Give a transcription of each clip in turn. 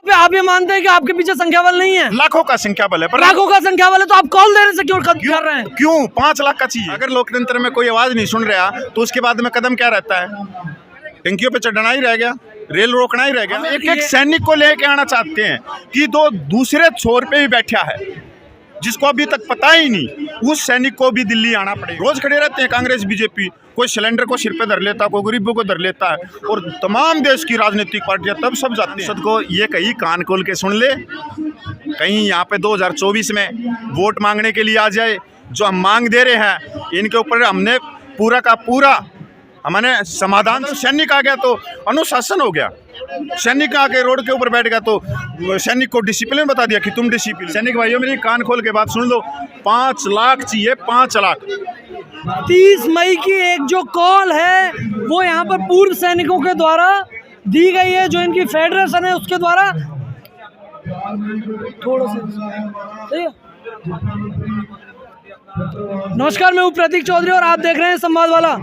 आप ये मानते हैं कि आपके पीछे संख्या बल नहीं है? लाखों का संख्या बल है, पर लाखों का संख्या बल है तो आप कॉल देने से क्यों कर रहे हैं? क्यों 5 लाख का चाहिए? अगर लोकतंत्र में कोई आवाज नहीं सुन रहा तो उसके बाद में कदम क्या रहता है? टंकियों पे चढ़ना ही रह गया, रेल रोकना ही रह गया। एक एक सैनिक को लेके आना चाहते हैं कि दो दूसरे छोर पे भी बैठा है जिसको अभी तक पता ही नहीं, उस सैनिक को भी दिल्ली आना पड़ेगा। रोज खड़े रहते हैं कांग्रेस बीजेपी, कोई सिलेंडर को सिर पे धर लेता है, कोई गरीबों को धर लेता है, और तमाम देश की राजनीतिक पार्टियां तब सब जाती हैं। संसद को ये कहीं कान खोल के सुन ले, कहीं यहाँ पे 2024 में वोट मांगने के लिए आ जाए। जो हम मांग दे रहे हैं इनके ऊपर हमने पूरा का पूरा हमने समाधान। सैनिक आ गया तो अनुशासन हो गया, सैनिक आके रोड के ऊपर बैठ गया तो सैनिक को डिसिप्लिन बता दिया कि तुम डिसिप्लिन। सैनिक भाइयों मेरी कान खोल के बात सुन लो, 5 लाख चाहिए, 5 लाख। 30 मई की एक जो कॉल है वो यहाँ पर पूर्व सैनिकों के द्वारा दी गई है, जो इनकी फेडरेशन है उसके द्वारा। थोड़ा सा नमस्कार, मैं हूँ प्रतीक चौधरी और आप देख रहे हैं संवाद वाला।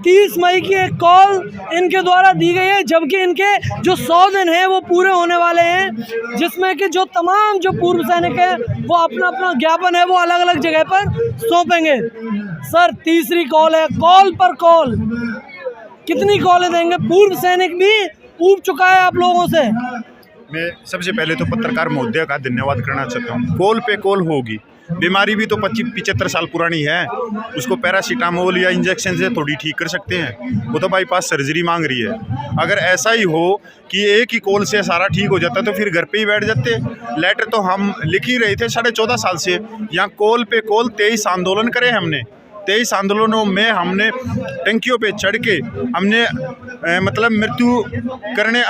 30 मई की एक कॉल इनके द्वारा दी गई है, जबकि इनके जो 100 दिन हैं वो पूरे होने वाले हैं, जिसमें कि जो तमाम जो पूर्व सैनिक हैं वो अपना अपना ज्ञापन है वो अलग अलग जगह पर सौंपेंगे। सर, तीसरी कॉल है, कॉल पर कॉल। कितनी कॉलें देंगे? पूर्व सैनिक भी ऊब चुका है आप लोगों से। मैं सबसे पहले तो पत्रकार महोदय का धन्यवाद करना चाहता हूँ। कॉल पे कॉल होगी, बीमारी भी तो 25-75 साल पुरानी है, उसको पैरासीटामोल या इंजेक्शन से थोड़ी ठीक कर सकते हैं, वो तो बाईपास सर्जरी मांग रही है। अगर ऐसा ही हो कि एक ही कॉल से सारा ठीक हो जाता तो फिर घर पे ही बैठ जाते। लेटर तो हम लिख ही रहे थे 14.5 साल से, यहाँ कॉल पे कॉल 23 आंदोलन करे हमने। 23 आंदोलनों में हमने टंकियों पे चढ़ के हमने मतलब मृत्यु करने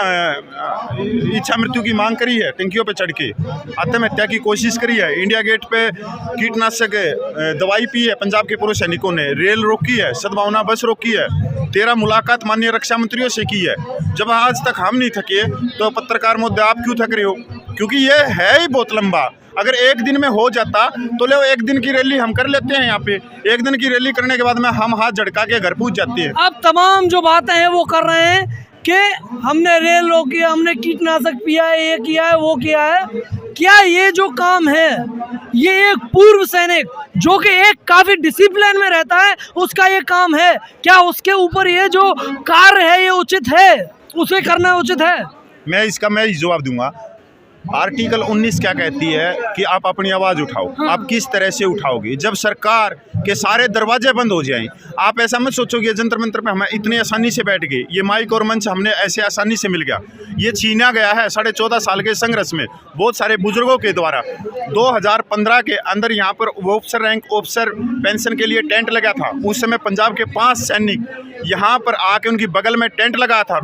इच्छा मृत्यु की मांग करी है, टंकियों पे चढ़ के आत्महत्या की कोशिश करी है। इंडिया गेट पे कीटनाशक दवाई पी है पंजाब के पूर्व सैनिकों ने, रेल रोकी है, सद्भावना बस रोकी है, 13 मुलाकात माननीय रक्षा मंत्रियों से की है। जब आज तक हम नहीं थके तो पत्रकार मुद्दे आप क्यों थक रहे हो? क्योंकि ये है ही बहुत लंबा। अगर एक दिन में हो जाता तो लो, एक दिन की रैली हम कर लेते हैं यहाँ पे, एक दिन की रैली करने के बाद में हम हाथ झटका के घर पहुँच जाते हैं। अब तमाम जो बातें हैं वो कर रहे हैं कि हमने रेल रोकी है, हमने कीटनाशक पिया है, ये किया है, वो किया है। क्या ये जो काम है, ये एक पूर्व सैनिक जो कि एक काफी डिसिप्लिन में रहता है उसका ये काम है? क्या उसके ऊपर ये जो कार्य है ये उचित है, उसे करना उचित है? मैं इसका जवाब दूंगा। आर्टिकल 19 क्या कहती है कि आप अपनी आवाज़ उठाओ। आप किस तरह से उठाओगे? जब सरकार के सारे दरवाजे बंद हो जाएं, आप ऐसा मत सोचो कि जंतर मंतर पे हमें इतनी आसानी से बैठ गए, ये माइक और मंच हमने ऐसे आसानी से मिल गया। ये छीना गया है 14.5 साल के संघर्ष में बहुत सारे बुजुर्गों के द्वारा। 2015 के अंदर यहाँ पर ऑफिसर रैंक ऑफिसर पेंशन के लिए टेंट लगा था। उस समय पंजाब के 5 सैनिक यहाँ पर आके उनकी बगल में टेंट लगा था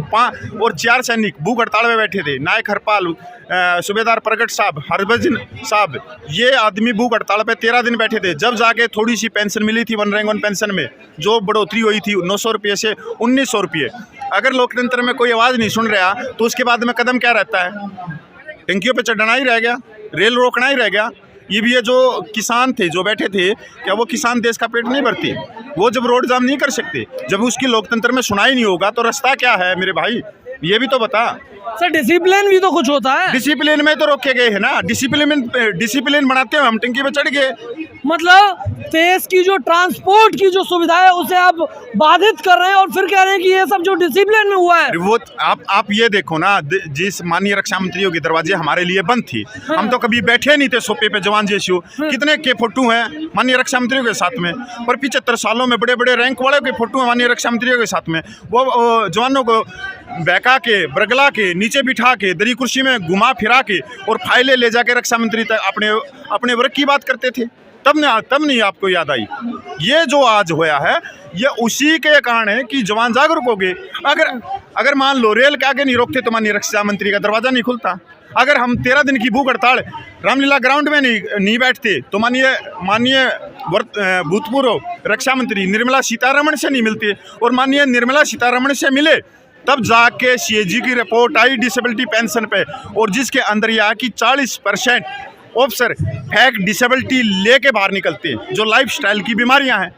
और 4 सैनिक भूख हड़ताल में बैठे थे। नायक हरपाल, सूबेदार प्रगट साहब, हरभजन साहब, ये आदमी भूख हड़ताल पे 13 दिन बैठे थे। जब जाके थोड़ी सी पेंशन मिली थी 1 रैंक 1 पेंशन में, जो बढ़ोतरी हुई थी 900 रुपये से 1900 रुपये। अगर लोकतंत्र में कोई आवाज़ नहीं सुन रहा तो उसके बाद में कदम क्या रहता है? टंकियों पे चढ़ना ही रह गया, रेल रोकना ही रह गया। ये भी ये जो किसान थे जो बैठे थे, क्या वो किसान देश का पेट नहीं भरते? वो जब रोड जाम नहीं कर सकते, जब उसकी लोकतंत्र में सुनाई नहीं होगा तो रास्ता क्या है मेरे भाई? ये भी तो बता। सर, डिसिप्लिन भी तो कुछ होता है। डिसिप्लिन में तो रोके गए हैं ना, डिसिप्लिन बनाते हुए हम टंकी पे चढ़ गए। मतलब देश की जो ट्रांसपोर्ट की जो सुविधा है उसे आप बाधित कर रहे हैं और फिर कह रहे हैं कि ये सब जो डिसिप्लिन में हुआ है वो आप ये देखो ना, जिस माननीय रक्षा मंत्रियों के दरवाजे हमारे लिए बंद थी, हम तो कभी बैठे नहीं थे सोफे पे जवान जैसी। कितने के फोटो हैं माननीय रक्षा मंत्रियों के साथ में, पर 75 सालों में बड़े बड़े रैंक वाले के फोटो हैं माननीय रक्षा मंत्रियों के साथ में। वो जवानों को बहका के, बरगला के, नीचे बिठा के, दरी कुर्सी में घुमा फिरा के और फाइलें ले जाके रक्षा मंत्री तक अपने वर्ग की बात करते थे। तब नहीं आपको याद आई? ये जो आज होया है ये उसी के कारण है कि जवान जागरूक हो गए। अगर मान लो रेल के आगे नहीं रोकते तो माननीय रक्षा मंत्री का दरवाज़ा नहीं खुलता। अगर हम 13 दिन की भूख हड़ताल रामलीला ग्राउंड में नहीं बैठते तो माननीय भूतपूर्व रक्षा मंत्री निर्मला सीतारमण से नहीं मिलते, और माननीय निर्मला सीतारमण से मिले तब जाके CAG की रिपोर्ट आई डिसेबिलिटी पेंशन पे, और जिसके अंदर यह कि 40% ऑफिसर फेक डिसेबिलिटी लेके बाहर निकलते हैं, जो लाइफस्टाइल की बीमारियां हैं।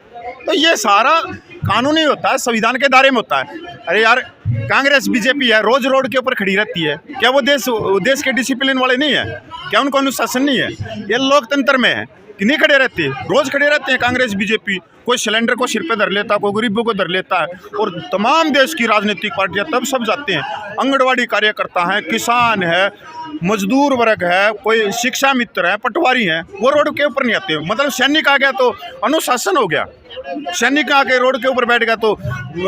तो ये सारा कानूनी होता है, संविधान के दायरे में होता है। अरे यार, कांग्रेस बीजेपी है, रोज रोड के ऊपर खड़ी रहती है, क्या वो देश के डिसिप्लिन वाले नहीं है? क्या उनको अनुशासन नहीं है? ये लोकतंत्र में है कि नहीं खड़े रहते? रोज खड़े रहते हैं कांग्रेस बीजेपी। कोई सिलेंडर को सिर पे धर लेता, कोई गरीबों को धर लेता है, और तमाम देश की राजनीतिक पार्टियां तब सब जाते हैं। आंगनवाड़ी कार्यकर्ता हैं, किसान है, मजदूर वर्ग है, कोई शिक्षा मित्र है, पटवारी हैं, वो रोड के ऊपर नहीं आते। मतलब सैनिक आ गया तो अनुशासन हो गया। सैनिक आके रोड के ऊपर बैठ गया तो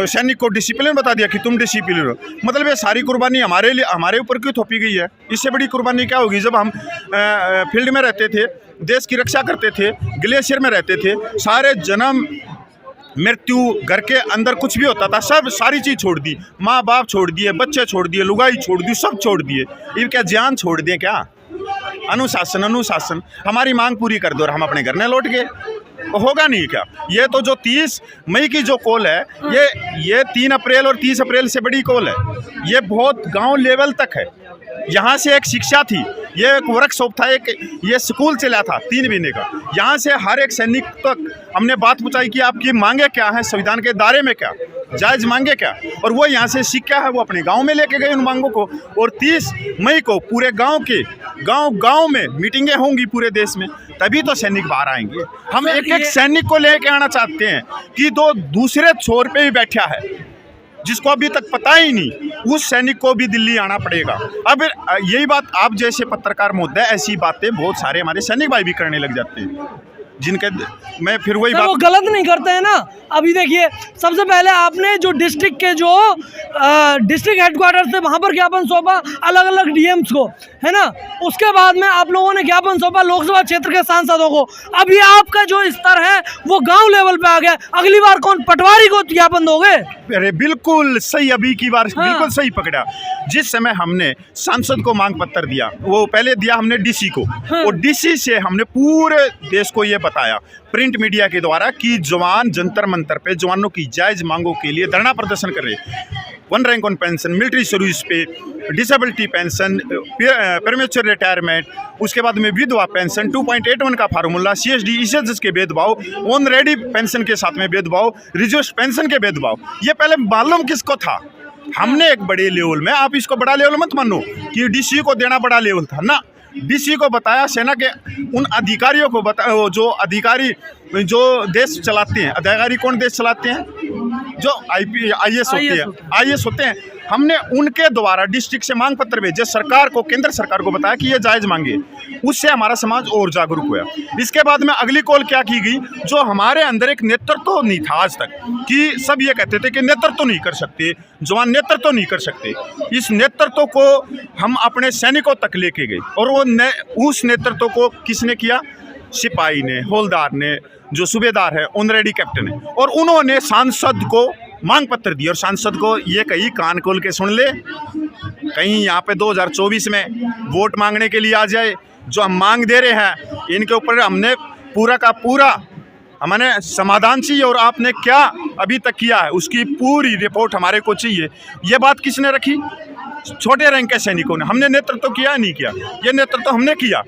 सैनिक को डिसिप्लिन बता दिया कि तुम डिसिप्लिन हो। मतलब ये सारी कुर्बानी हमारे ऊपर क्यों थोपी गई है? इससे बड़ी कुर्बानी क्या होगी? जब हम फील्ड में रहते थे, देश की रक्षा करते थे, ग्लेशियर में रहते थे, सारे जन्म मृत्यु, घर के अंदर कुछ भी होता था, सब सारी चीज़ छोड़ दी, माँ बाप छोड़ दिए, बच्चे छोड़ दिए, लुगाई छोड़ दी, सब छोड़ दिए। ये क्या जान छोड़ दिए क्या? अनुशासन अनुशासन, हमारी मांग पूरी कर दो और हम अपने घर में लौट गए। होगा नहीं क्या? ये तो जो 30 मई की जो कॉल है, ये 3 अप्रैल और 30 अप्रैल से बड़ी कॉल है। ये बहुत गांव लेवल तक है। यहाँ से एक शिक्षा थी, ये एक वर्कशॉप था, एक ये स्कूल चला था 3 महीने का। यहाँ से हर एक सैनिक तक हमने बात पूछाई कि आपकी मांगे क्या है, संविधान के दायरे में क्या जायज़ मांगे क्या, और वो यहाँ से सीख क्या है वो अपने गांव में लेके गए उन मांगों को। और 30 मई को पूरे गांव में मीटिंगें होंगी पूरे देश में, तभी तो सैनिक बाहर आएंगे। हम एक एक सैनिक को लेके आना चाहते हैं कि दो दूसरे छोर पे ही बैठा है, जिसको अभी तक पता ही नहीं, उस सैनिक को भी दिल्ली आना पड़ेगा। अब यही बात आप जैसे पत्रकार महोदय, ऐसी बातें बहुत सारे हमारे सैनिक भाई भी करने लग जाते हैं, जिनके मैं फिर वही बात, वो गलत नहीं करते हैं ना। अभी देखिए, सबसे पहले आपने जो डिस्ट्रिक्ट के जो डिस्ट्रिक्ट हेडक्वार्टर थे वहाँ पर ज्ञापन सौंपा अलग अलग डीएम्स को, है ना। उसके बाद में आप लोगों ने ज्ञापन सौंपा लोकसभा क्षेत्र के सांसदों को। अभी आपका जो स्तर है वो गांव लेवल पे आ गया। अगली बार कौन पटवारी को ज्ञापन दोगे? अरे बिल्कुल सही, अभी की बार बिल्कुल सही पकड़ा। जिस समय हमने सांसद को मांग पत्र दिया, वो पहले दिया हमने डीसी को, और डीसी से हमने पूरे देश को ये बताया प्रिंट मीडिया के द्वारा कि जवान जंतर मंतर पे जवानों की जायज़ मांगों के लिए धरना प्रदर्शन कर रहे। 1 rank on pension, military service पे, डिसेबिलिटी पेंशन, प्रीमेच्योर रिटायरमेंट, उसके बाद में विधवा पेंशन, 2.81 का फार्मूला, CSD ECHS के भेदभाव, ऑन रेडी पेंशन के साथ में भेदभाव, रिजर्व पेंशन के भेदभाव। ये पहले मालूम किसको था? हमने एक बड़े लेवल में, आप इसको बड़ा लेवल मत मानो कि डीसी को देना बड़ा लेवल था ना। डीसी को बताया, सेना के उन अधिकारियों को बताया, जो अधिकारी जो देश चलाते हैं। अधिकारी कौन देश चलाते हैं? जो IAS होते हैं। हमने उनके द्वारा डिस्ट्रिक्ट से मांग पत्र भेजे सरकार को, केंद्र सरकार को बताया कि ये जायज़ मांगे। उससे हमारा समाज और जागरूक हुआ। इसके बाद में अगली कॉल क्या की गई, जो हमारे अंदर एक नेतृत्व नहीं था आज तक, कि सब ये कहते थे कि नेतृत्व नहीं कर सकते, जवान नेतृत्व नहीं कर सकते। इस नेतृत्व को हम अपने सैनिकों तक लेके गए, और वो उस नेतृत्व को किसने किया? सिपाही ने, हवलदार ने, जो सूबेदार है, ऑनरेडी कैप्टन है। और उन्होंने सांसद को मांग पत्र दिया, और सांसद को ये कहीं कान खोल के सुन ले, कहीं यहाँ पे 2024 में वोट मांगने के लिए आ जाए। जो हम मांग दे रहे हैं इनके ऊपर हमने पूरा का पूरा हमें समाधान चाहिए, और आपने क्या अभी तक किया है उसकी पूरी रिपोर्ट हमारे को चाहिए। ये बात किसने रखी? छोटे रैंक के सैनिकों ने। हमने नेतृत्व किया नहीं किया? ये नेतृत्व हमने किया।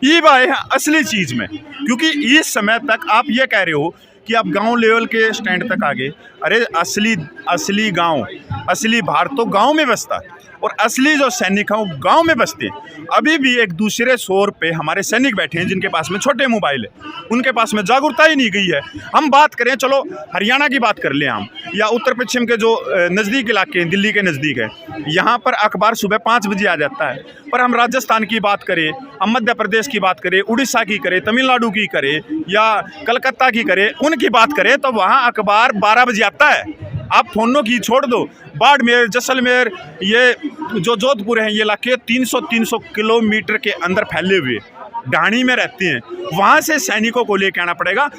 ये बात है असली चीज़ में, क्योंकि इस समय तक आप ये कह रहे हो कि आप गांव लेवल के स्टैंड तक आ गए। अरे असली गांव, असली भारत तो गांव में बसता है, और असली जो सैनिक हैं वो गांव में बसते हैं। अभी भी एक दूसरे शोर पे हमारे सैनिक बैठे हैं जिनके पास में छोटे मोबाइल है, उनके पास में जागरूकता ही नहीं गई है। हम बात करें, चलो हरियाणा की बात कर लें हम, या उत्तर पश्चिम के जो नज़दीक इलाके हैं, दिल्ली के नज़दीक है, यहाँ पर अखबार सुबह 5 बजे आ जाता है। पर हम राजस्थान की बात करें, हम मध्य प्रदेश की बात करें, उड़ीसा की करें, तमिलनाडु की करें, या कलकत्ता की करें, उनकी बात करें तो वहाँ अखबार 12 बजे आता है। आप फोनों की छोड़ दो, बाड़मेर, जैसलमेर, ये जो जोधपुर है, ये इलाके 300 किलोमीटर के अंदर फैले हुए ढाणी में रहते हैं। वहाँ से सैनिकों को लेकर आना पड़ेगा।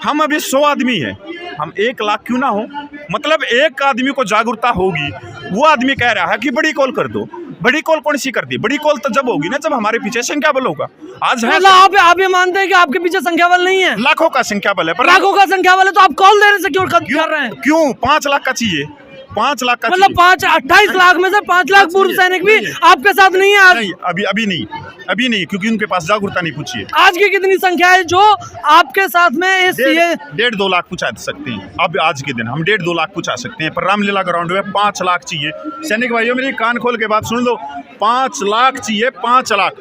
हम अभी 100 आदमी हैं, हम 1 लाख क्यों ना हो? मतलब एक आदमी को जागरूकता होगी। वो आदमी कह रहा है कि बड़ी कॉल कर दो। बड़ी कॉल कौन सी कर दी? बड़ी कॉल तो जब होगी ना जब हमारे पीछे संख्या बल होगा। आज है आप ये मानते हैं कि आपके पीछे संख्या बल नहीं है? लाखों का संख्या बल है, पर लाखों का संख्या बल है तो आप कॉल देने से क्यों कर रहे हैं? क्यों 5 लाख का चाहिए? 5 लाख का मतलब 28 लाख में से 5 लाख पूर्व सैनिक भी आपके साथ नहीं है आज? नहीं, अभी नहीं, क्योंकि उनके पास जागरूकता नहीं पूछी है। आज की कितनी संख्या है जो आपके साथ में इस ये 1.5-2 लाख पूछा सकते हैं। अब आज के दिन हम 1.5-2 लाख पूछा सकते हैं, पर रामलीला ग्राउंड में 5 लाख चाहिए। सैनिक भाइयों मेरी कान खोल के बात सुन लो, 5 लाख चाहिए, 5 लाख,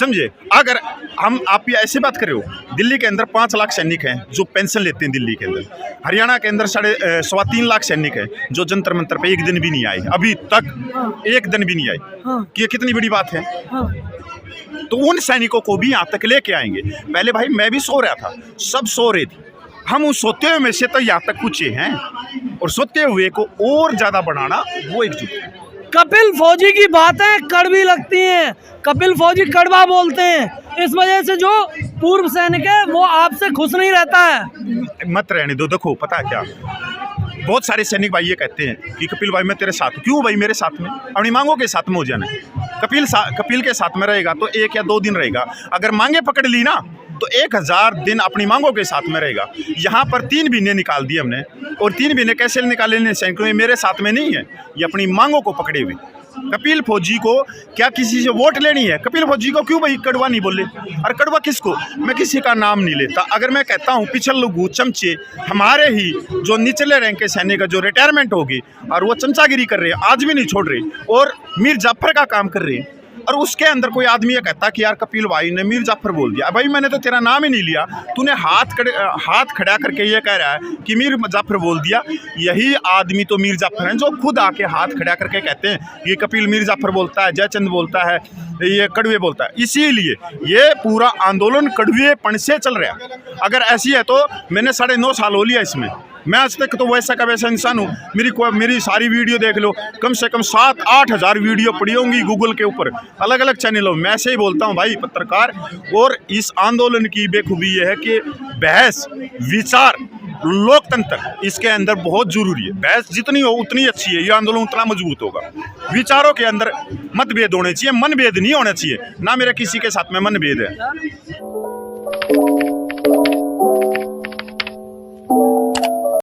समझे? अगर आप ये ऐसे बात कर रहे हो, दिल्ली के अंदर 5 लाख सैनिक हैं जो पेंशन लेते हैं दिल्ली के अंदर। हरियाणा के अंदर 3.25 लाख सैनिक हैं जो जंतर मंतर पे एक दिन भी नहीं आए, अभी तक एक दिन भी नहीं आए। कि ये कितनी बड़ी बात है। तो उन सैनिकों को भी यहाँ तक लेके आएंगे। पहले भाई मैं भी सो रहा था, सब सो रहे थे, हम उस सोते हुए में से तो यहाँ तक पूछे हैं, और सोते हुए को और ज्यादा बढ़ाना वो एकजुट। कपिल फौजी की बातें कड़वी लगती हैं, कपिल फौजी कड़वा बोलते हैं, इस वजह से जो पूर्व सैनिक है वो आपसे खुश नहीं रहता है। मत रहने दो। देखो पता है क्या, बहुत सारे सैनिक भाई ये कहते हैं कि कपिल भाई मैं तेरे साथ हूं। क्यों भाई मेरे साथ में? अपनी मांगों के साथ में हो जाना। कपिल के साथ में रहेगा तो 1 या 2 दिन रहेगा, अगर मांगे पकड़ ली ना तो 1000 दिन अपनी मांगों के साथ में रहेगा। यहाँ पर 3 महीने निकाल दिए हमने, और 3 महीने कैसे निकाले सैनिकों में? मेरे साथ में नहीं है, ये अपनी मांगों को पकड़े हुए। कपिल फौजी को क्या किसी से वोट लेनी है? कपिल फौजी को क्यों भाई कड़वा नहीं बोले? और कड़वा किसको? मैं किसी का नाम नहीं लेता। अगर मैं कहता हूँ पिछल लोगू चमचे हमारे ही जो निचले रैंक के सैनिक जो रिटायरमेंट होगी और वो चमचागिरी कर रहे हैं, आज भी नहीं छोड़ रहे, और मीर जाफर का काम कर रहे हैं, और उसके अंदर कोई आदमी ये कहता कि यार कपिल भाई ने मीर जाफर बोल दिया। भाई मैंने तो तेरा नाम ही नहीं लिया, तूने हाथ खड़ा करके ये कह रहा है कि मीर जाफर बोल दिया। यही आदमी तो मीर जाफर हैं जो खुद आके हाथ खड़ा करके कहते हैं ये कपिल मीर जाफर बोलता है, जयचंद बोलता है, ये कड़वे बोलता है। इसीलिए ये पूरा आंदोलन कड़वेपन से चल रहा है। अगर ऐसी है तो मैंने 9.5 साल हो लिया इसमें, मैं आज तक तो वैसा का वैसा इंसान हूँ। मेरी सारी वीडियो देख लो, कम से कम 7-8 हज़ार वीडियो पड़ी होंगी गूगल के ऊपर, अलग अलग चैनलों में। मैं ऐसे ही बोलता हूँ भाई पत्रकार। और इस आंदोलन की बेखूबी यह है कि बहस, विचार, लोकतंत्र इसके अंदर बहुत जरूरी है। बहस जितनी हो उतनी अच्छी है, ये आंदोलन उतना मजबूत होगा। विचारों के अंदर मतभेद होने चाहिए, मनभेद नहीं होना चाहिए। ना मेरा किसी के साथ में मनभेद है।